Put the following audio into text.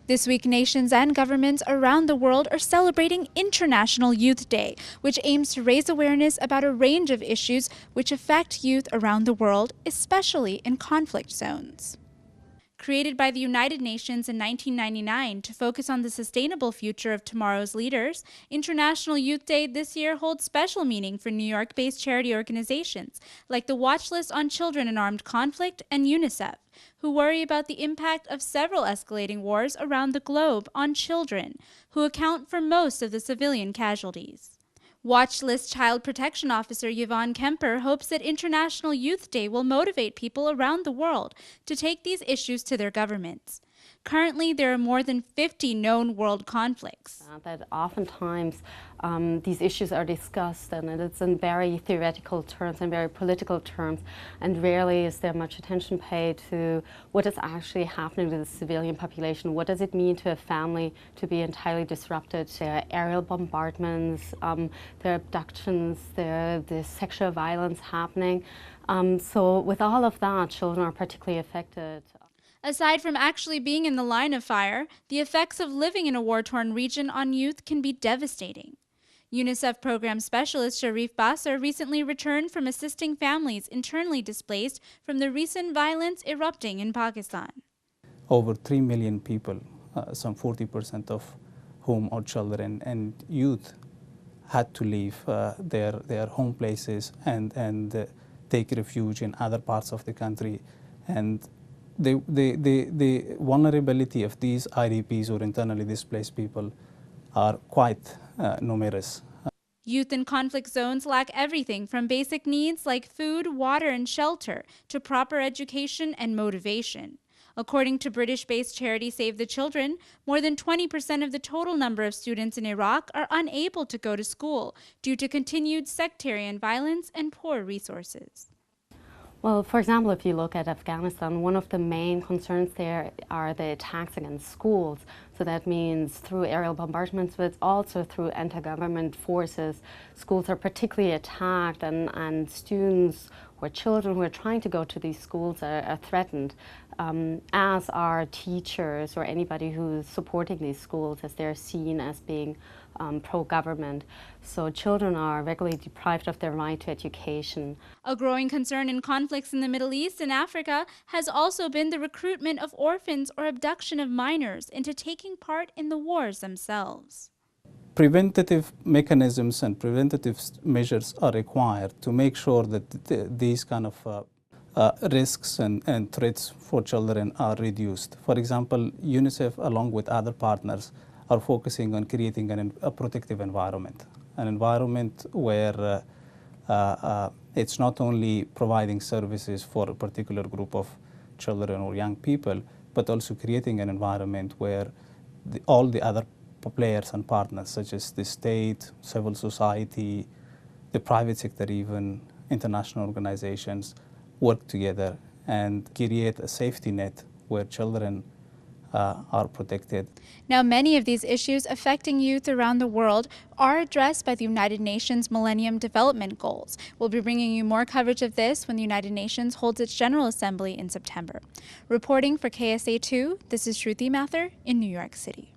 This week, nations and governments around the world are celebrating International Youth Day, which aims to raise awareness about a range of issues which affect youth around the world, especially in conflict zones. Created by the United Nations in 1999 to focus on the sustainable future of tomorrow's leaders, International Youth Day this year holds special meaning for New York-based charity organizations like the Watchlist on Children in Armed Conflict and UNICEF, who worry about the impact of several escalating wars around the globe on children, who account for most of the civilian casualties. Watchlist Child Protection Officer Yvonne Kemper hopes that International Youth Day will motivate people around the world to take these issues to their governments. Currently, there are more than 50 known world conflicts. That oftentimes these issues are discussed, and it's in very theoretical terms and very political terms, and rarely is there much attention paid to what is actually happening to the civilian population. What does it mean to a family to be entirely disrupted? There are aerial bombardments, there are abductions, there's sexual violence happening. So with all of that, children are particularly affected. Aside from actually being in the line of fire, the effects of living in a war-torn region on youth can be devastating. UNICEF program specialist Sharif Baaser recently returned from assisting families internally displaced from the recent violence erupting in Pakistan. Over 3 million people, some 40% of whom are children and youth, had to leave their home places and take refuge in other parts of the country. And the vulnerability of these IDPs or internally displaced people are quite numerous. Youth in conflict zones lack everything from basic needs like food, water, and shelter to proper education and motivation. According to British-based charity Save the Children, more than 20% of the total number of students in Iraq are unable to go to school due to continued sectarian violence and poor resources. Well, for example, if you look at Afghanistan, one of the main concerns there are the attacks against schools. So that means through aerial bombardments, but also through anti-government forces. Schools are particularly attacked, and students or children who are trying to go to these schools are threatened, as are teachers or anybody who's supporting these schools, as they're seen as being pro-government. So children are regularly deprived of their right to education. A growing concern in conflicts in the Middle East and Africa has also been the recruitment of orphans or abduction of minors into taking part in the wars themselves. Preventative mechanisms and preventative measures are required to make sure that these kind of risks and threats for children are reduced. For example, UNICEF, along with other partners, are focusing on creating a protective environment, an environment where it's not only providing services for a particular group of children or young people, but also creating an environment where all the other players and partners, such as the state, civil society, the private sector, even international organizations, work together and create a safety net where children are protected. Now, many of these issues affecting youth around the world are addressed by the United Nations Millennium Development Goals. We'll be bringing you more coverage of this when the United Nations holds its General Assembly in September. Reporting for KSA2, this is Shruti Mathur in New York City.